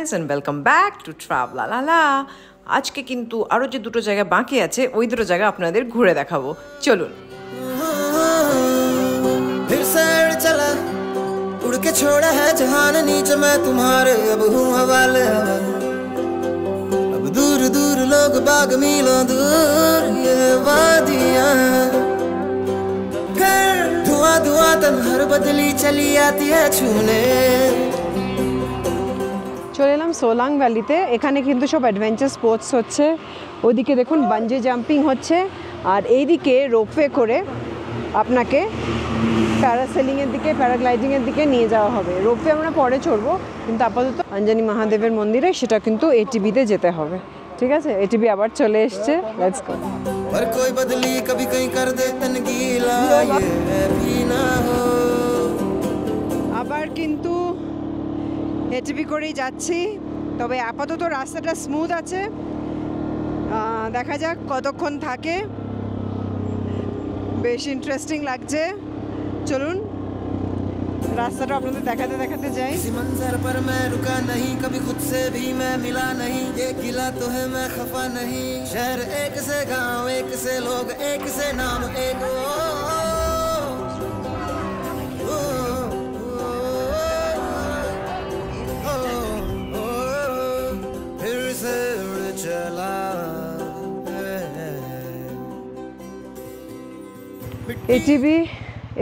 friends and welcome back to Travelala. আজকে কিন্তু আরো যে দুটো জায়গা বাকি আছে ওই দুটো জায়গা আপনাদের ঘুরে দেখাবো চলুন फिर सैर चला उड़ के छोड़ा है जहान नीचे मैं तुम्हारे अब हूँ हवाले अब दूर दूर लोग बाग मीलों दूर ये वादियाँ धुआं धुआं तन्हार बदली चली आती है छूने চলে এলাম সোলাং ভ্যালিতে। এখানে কিন্তু সব অ্যাডভেঞ্চার স্পোর্টস হচ্ছে। ওদিকে দেখুন বাঞ্জি জাম্পিং হচ্ছে আর এইদিকে রোপওয়ে করে আপনাকে প্যারাসেলিংয়ের দিকে প্যারাগ্লাইডিংয়ের দিকে নিয়ে যাওয়া হবে। রোপওয়ে আমরা পরে চড়বো, কিন্তু আপাতত অঞ্জনি মহাদেবের মন্দিরে সেটা কিন্তু এটিভিতে যেতে হবে। ঠিক আছে, এটিভি আবার চলে এসছে, লেটস গো। पर कोई बदली कभी कहीं कर दे तनगीला ये भी ना हो। আবার কিন্তু এটিভি করেই যাচ্ছি, তবে আপাতত রাস্তাটা স্মুথ আছে, দেখা যাক কতক্ষণ থাকে। বেশ ইন্টারেস্টিং লাগছে, চলুন রাস্তাটা আপনাদের দেখাতে দেখাতে যাই। इसी मंजर पर मैं रुका नहीं, कभी खुद से भी मैं मिला नहीं, ये गिला तो है मैं खफा नहीं, शहर एक से गांव एक से लोग एक से नाम एक फिर से उड़ चला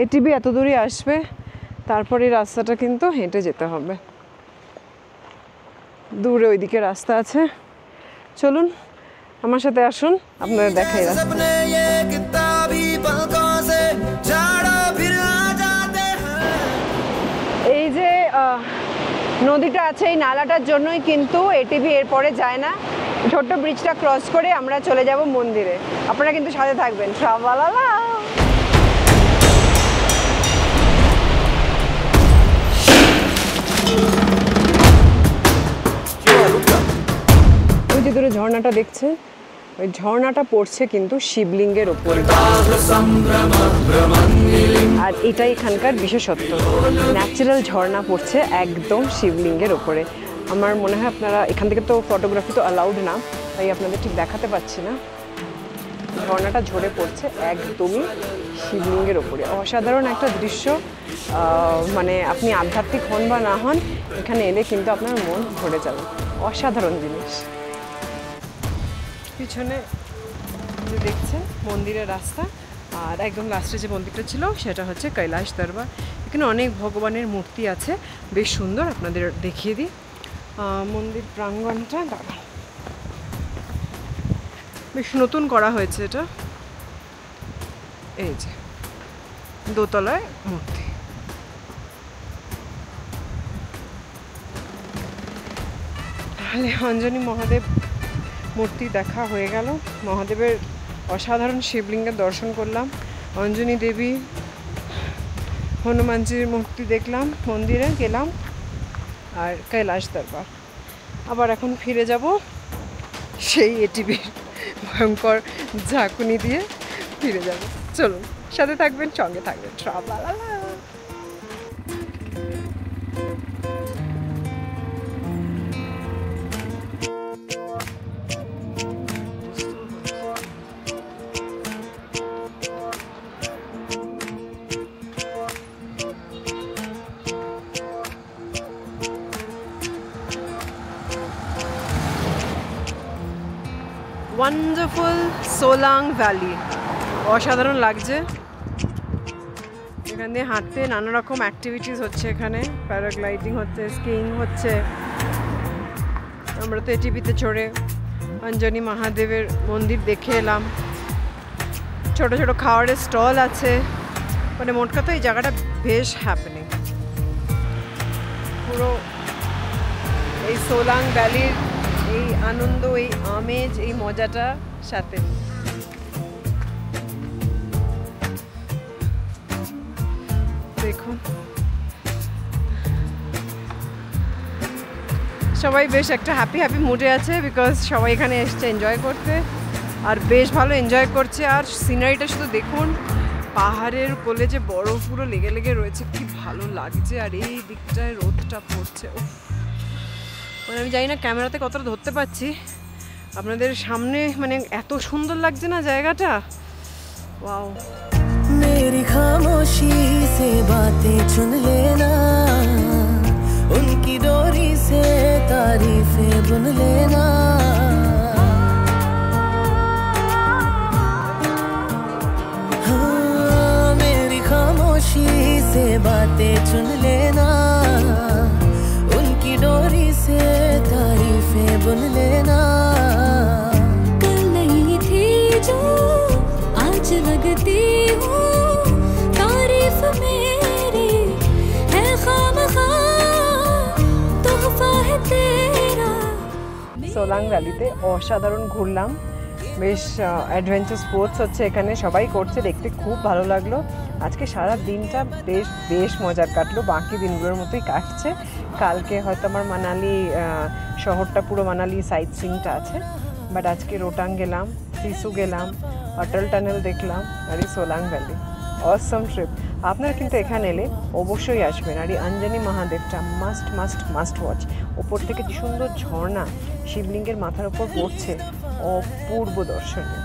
এটিভি এত দূরে আসবে, তারপরে রাস্তাটা কিন্তু হেঁটে যেতে হবে। দূরে ওইদিকে রাস্তা আছে, চলুন আমার সাথে আসুন, আপনাদের দেখাই রাস্তা। এই যে নদীটা আছে, এই নালাটার জন্যই কিন্তু এটিভি এরপরে যায় না। ছোট্ট ব্রিজটা ক্রস করে আমরা চলে যাব মন্দিরে। আপনারা কিন্তু সাথে থাকবেন। ট্রাভালালা ওই যে দূরে ঝর্ণাটা দেখছে, ওই ঝর্ণাটা পড়ছে কিন্তু শিবলিঙ্গের ওপরে, আর এটাই এখানকার বিশেষত্ব। ন্যাচারাল ঝর্ণা পড়ছে একদম শিবলিঙ্গের ওপরে। আমার মনে হয় আপনারা এখান থেকে তো ফটোগ্রাফি তো অ্যালাউড না, তাই আপনাদের ঠিক দেখাতে পাচ্ছি না। ঝর্ণাটা ঝরে পড়ছে একদমই শিবলিঙ্গের ওপরে। অসাধারণ একটা দৃশ্য, মানে আপনি আধ্যাত্মিক হন বা না হন, এখানে এলে কিন্তু আপনার মন ভরে যাবে। অসাধারণ জিনিস। পিছনে যে দেখছেন মন্দিরের রাস্তা, আর একদম লাস্টে যে মন্দিরটা ছিল সেটা হচ্ছে কৈলাস দরবার। এখানে অনেক ভগবানের মূর্তি আছে, বেশ সুন্দর। আপনাদের দেখিয়ে দিই মন্দির প্রাঙ্গণটা। দাঁড়ান, বেশ নতুন করা হয়েছে এটা। এই যে দোতলায় মূর্তি। তাহলে অঞ্জনি মহাদেব মূর্তি দেখা হয়ে গেল। মহাদেবের অসাধারণ শিবলিঙ্গের দর্শন করলাম, অঞ্জনি দেবী, হনুমানজির মূর্তি দেখলাম, মন্দিরে গেলাম, আর কৈলাস দরবার। আবার এখন ফিরে যাব সেই এটিভির ভয়ঙ্কর ঝাঁকুনি দিয়ে ফিরে যাব। চলুন সাথে থাকবেন, সঙ্গে থাকবেন। ট্রাভালালা ওয়ান্ডারফুল সোলাং ভ্যালি, অসাধারণ লাগছে। এখান দিয়ে হাঁটতে নানা রকম অ্যাক্টিভিটিস হচ্ছে, এখানে প্যারাগ্লাইডিং হচ্ছে, স্কিইং হচ্ছে। আমরা তো এটিভিতে চড়ে অঞ্জনি মহাদেবের মন্দির দেখে এলাম। ছোট ছোট খাবারের স্টল আছে, মানে মোট কথা এই জায়গাটা বেশ হ্যাপেনিং। পুরো এই সোলাং ভ্যালির এই আনন্দ, এই আমেজ, এই মজাটা সাথে। দেখুন সবাই বেশ একটা হ্যাপি মুডে আছে, বিকজ সবাই এখানে এসছে এনজয় করতে, আর বেশ ভালো এনজয় করছে। আর সিনারিটা শুধু দেখুন, পাহাড়ের কোলে যে বরফ পুরো লেগে লেগে রয়েছে, কি ভালো লাগছে। আর এই দিকটায় রোদটা পড়ছে, মানে আমি জানি না ক্যামেরাতে কতটা ধরতে পারছি, আপনাদের সামনে মানে এত সুন্দর লাগছে না জায়গাটা। ওয়াও। मेरी खामोशी से बातें चुन लेना, उनकी डोरी से तारीफें बुन लेना। हाँ, मेरी खामोशी से बातें चुन लेना, उनकी डोरी से तारीफें बुन लेना। कल नहीं थी जो आज लगती हूँ, तारीफ मेरी है खामखा, तोहफा है तेरा। সোলাং ভ্যালিতে অসাধারণ ঘুরলাম, বেশ অ্যাডভেঞ্চার স্পোর্টস হচ্ছে এখানে, সবাই করছে, দেখতে খুব ভালো লাগলো। আজকে সারা দিনটা বেশ মজার কাটলো, বাকি দিনগুলোর মতোই কাটছে। কালকে হয়তো আমার মানালি শহরটা পুরো মানালি সাইট সিইংটা আছে, বাট আজকে রোটাং গেলাম, সিসু গেলাম, অটল টানেল দেখলাম, আর এই সোলাং ভ্যালি। অসম ট্রিপ। আপনারা কিন্তু এখানে এলে অবশ্যই আসবেন, আর এই আঞ্জানি মহাদেবটা মাস্ট ওয়াচ। ওপর থেকে কি সুন্দর ঝর্ণা শিবলিঙ্গের মাথার ওপর পড়ছে, অপূর্ব দর্শনীয়।